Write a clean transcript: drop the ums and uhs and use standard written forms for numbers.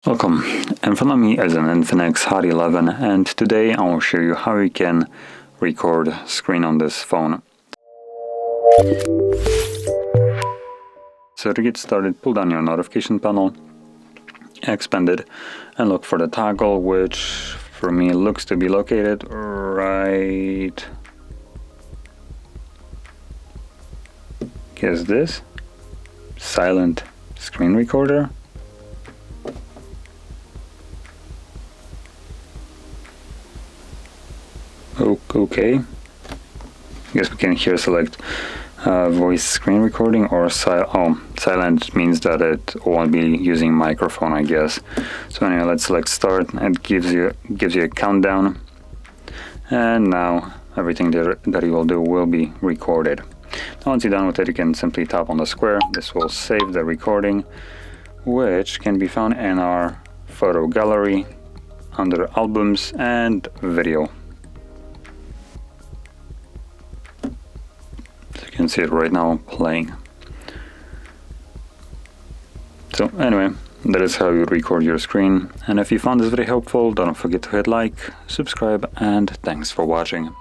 Welcome, in front of me is an INFINIX Hot 11, and today I will show you how you can record screen on this phone. So to get started, pull down your notification panel, expand it, and look for the toggle, which for me looks to be located right... guess this? Silent screen recorder. Okay, I guess we can here select voice screen recording or silent means that it won't be using microphone, I guess. So anyway, let's select start. It gives you a countdown, and now everything that you will do will be recorded. Now once you're done with it, you can simply tap on the square. This will save the recording, which can be found in our photo gallery under albums and video. You can see it right now playing. So anyway, that is how you record your screen, and if you found this video helpful, don't forget to hit like, subscribe, and thanks for watching.